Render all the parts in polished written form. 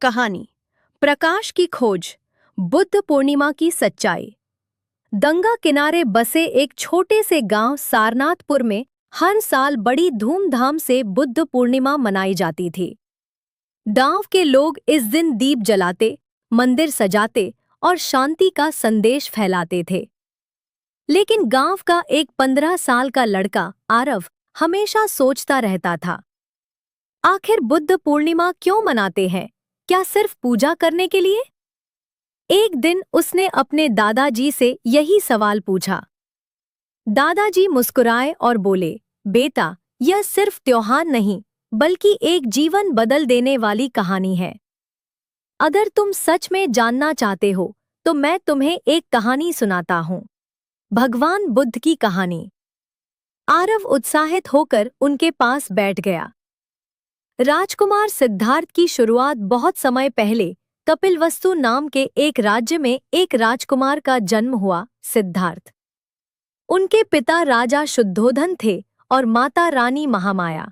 कहानी प्रकाश की खोज। बुद्ध पूर्णिमा की सच्चाई। गंगा किनारे बसे एक छोटे से गांव सारनाथपुर में हर साल बड़ी धूमधाम से बुद्ध पूर्णिमा मनाई जाती थी। गांव के लोग इस दिन दीप जलाते, मंदिर सजाते और शांति का संदेश फैलाते थे। लेकिन गांव का एक 15 साल का लड़का आरव हमेशा सोचता रहता था, आखिर बुद्ध पूर्णिमा क्यों मनाते हैं? क्या सिर्फ पूजा करने के लिए? एक दिन उसने अपने दादाजी से यही सवाल पूछा। दादाजी मुस्कुराए और बोले, बेटा, यह सिर्फ त्योहार नहीं, बल्कि एक जीवन बदल देने वाली कहानी है। अगर तुम सच में जानना चाहते हो, तो मैं तुम्हें एक कहानी सुनाता हूँ। भगवान बुद्ध की कहानी। आरव उत्साहित होकर उनके पास बैठ गया। राजकुमार सिद्धार्थ की शुरुआत बहुत समय पहले कपिलवस्तु नाम के एक राज्य में एक राजकुमार का जन्म हुआ, सिद्धार्थ। उनके पिता राजा शुद्धोधन थे और माता रानी महामाया।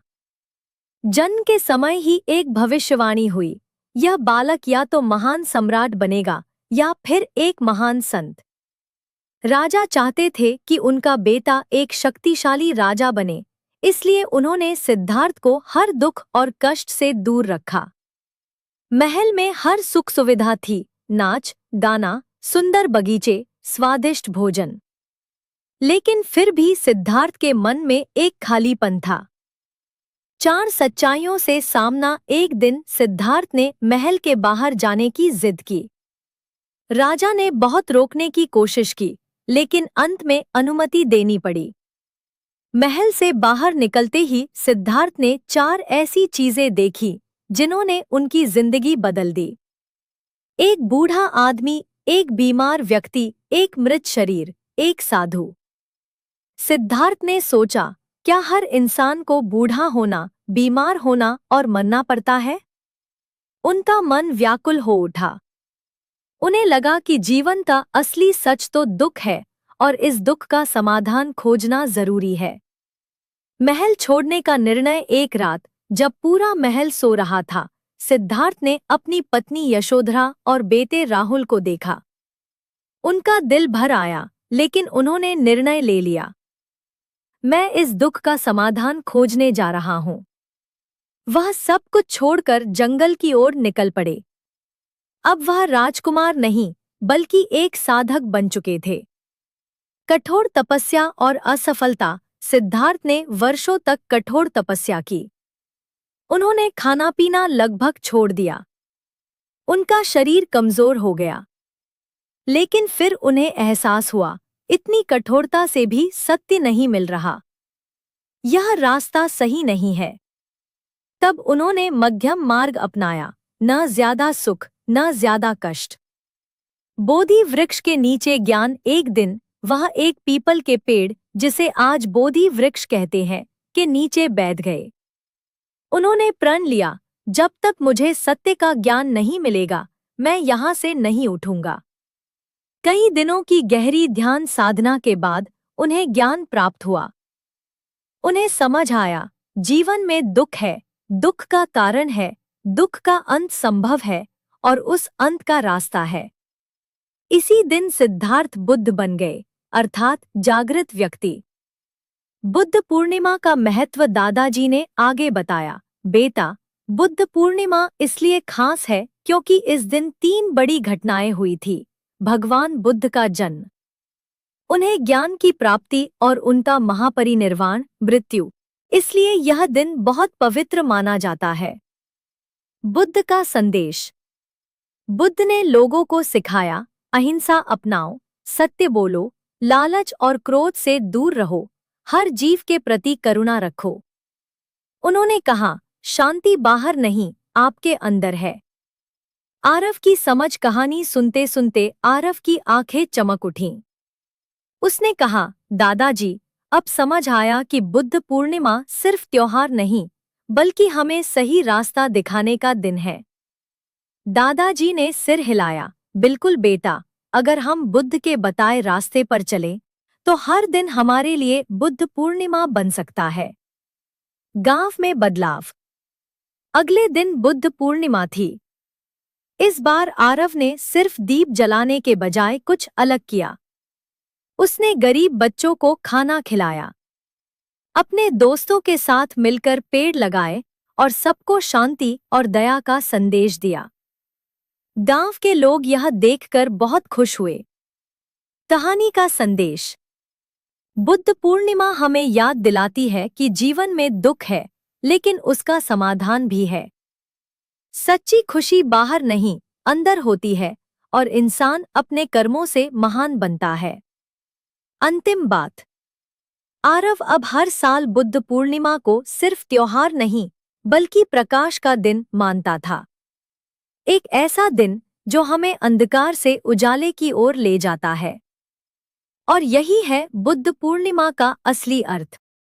जन्म के समय ही एक भविष्यवाणी हुई, यह बालक या तो महान सम्राट बनेगा या फिर एक महान संत। राजा चाहते थे कि उनका बेटा एक शक्तिशाली राजा बने, इसलिए उन्होंने सिद्धार्थ को हर दुख और कष्ट से दूर रखा। महल में हर सुख सुविधा थी, नाच, गाना, सुंदर बगीचे, स्वादिष्ट भोजन। लेकिन फिर भी सिद्धार्थ के मन में एक खालीपन था। 4 सच्चाइयों से सामना। एक दिन सिद्धार्थ ने महल के बाहर जाने की जिद की। राजा ने बहुत रोकने की कोशिश की, लेकिन अंत में अनुमति देनी पड़ी। महल से बाहर निकलते ही सिद्धार्थ ने 4 ऐसी चीजें देखी जिन्होंने उनकी जिंदगी बदल दी। एक बूढ़ा आदमी, एक बीमार व्यक्ति, एक मृत शरीर, एक साधु। सिद्धार्थ ने सोचा, क्या हर इंसान को बूढ़ा होना, बीमार होना और मरना पड़ता है? उनका मन व्याकुल हो उठा। उन्हें लगा कि जीवन का असली सच तो दुख है और इस दुख का समाधान खोजना जरूरी है। महल छोड़ने का निर्णय। एक रात जब पूरा महल सो रहा था, सिद्धार्थ ने अपनी पत्नी यशोधरा और बेटे राहुल को देखा। उनका दिल भर आया, लेकिन उन्होंने निर्णय ले लिया, मैं इस दुख का समाधान खोजने जा रहा हूं। वह सब कुछ छोड़कर जंगल की ओर निकल पड़े। अब वह राजकुमार नहीं, बल्कि एक साधक बन चुके थे। कठोर तपस्या और असफलता। सिद्धार्थ ने वर्षों तक कठोर तपस्या की। उन्होंने खाना पीना लगभग छोड़ दिया। उनका शरीर कमजोर हो गया। लेकिन फिर उन्हें एहसास हुआ, इतनी कठोरता से भी सत्य नहीं मिल रहा। यह रास्ता सही नहीं है। तब उन्होंने मध्यम मार्ग अपनाया, न ज्यादा सुख, न ज्यादा कष्ट। बोधि वृक्ष के नीचे ज्ञान। एक दिन वह एक पीपल के पेड़, जिसे आज बोधि वृक्ष कहते हैं, के नीचे बैठ गए। उन्होंने प्रण लिया, जब तक मुझे सत्य का ज्ञान नहीं मिलेगा, मैं यहाँ से नहीं उठूंगा। कई दिनों की गहरी ध्यान साधना के बाद उन्हें ज्ञान प्राप्त हुआ। उन्हें समझ आया, जीवन में दुख है, दुख का कारण है, दुख का अंत संभव है और उस अंत का रास्ता है। इसी दिन सिद्धार्थ बुद्ध बन गए, अर्थात जागृत व्यक्ति। बुद्ध पूर्णिमा का महत्व दादाजी ने आगे बताया। बेटा, बुद्ध पूर्णिमा इसलिए खास है क्योंकि इस दिन 3 बड़ी घटनाएं हुई थी। भगवान बुद्ध का जन्म, उन्हें ज्ञान की प्राप्ति और उनका महापरिनिर्वाण, मृत्यु। इसलिए यह दिन बहुत पवित्र माना जाता है। बुद्ध का संदेश। बुद्ध ने लोगों को सिखाया, अहिंसा अपनाओ, सत्य बोलो, लालच और क्रोध से दूर रहो, हर जीव के प्रति करुणा रखो। उन्होंने कहा, शांति बाहर नहीं, आपके अंदर है। आरव की समझ। कहानी सुनते सुनते आरव की आंखें चमक उठीं। उसने कहा, दादाजी, अब समझ आया कि बुद्ध पूर्णिमा सिर्फ त्योहार नहीं, बल्कि हमें सही रास्ता दिखाने का दिन है। दादाजी ने सिर हिलाया। बिल्कुल बेटा, अगर हम बुद्ध के बताए रास्ते पर चलें, तो हर दिन हमारे लिए बुद्ध पूर्णिमा बन सकता है। गांव में बदलाव। अगले दिन बुद्ध पूर्णिमा थी। इस बार आरव ने सिर्फ दीप जलाने के बजाय कुछ अलग किया। उसने गरीब बच्चों को खाना खिलाया, अपने दोस्तों के साथ मिलकर पेड़ लगाए और सबको शांति और दया का संदेश दिया। गांव के लोग यह देखकर बहुत खुश हुए। कहानी का संदेश। बुद्ध पूर्णिमा हमें याद दिलाती है कि जीवन में दुख है, लेकिन उसका समाधान भी है। सच्ची खुशी बाहर नहीं, अंदर होती है और इंसान अपने कर्मों से महान बनता है। अंतिम बात। आरव अब हर साल बुद्ध पूर्णिमा को सिर्फ त्योहार नहीं, बल्कि प्रकाश का दिन मानता था। एक ऐसा दिन जो हमें अंधकार से उजाले की ओर ले जाता है। और यही है बुद्ध पूर्णिमा का असली अर्थ।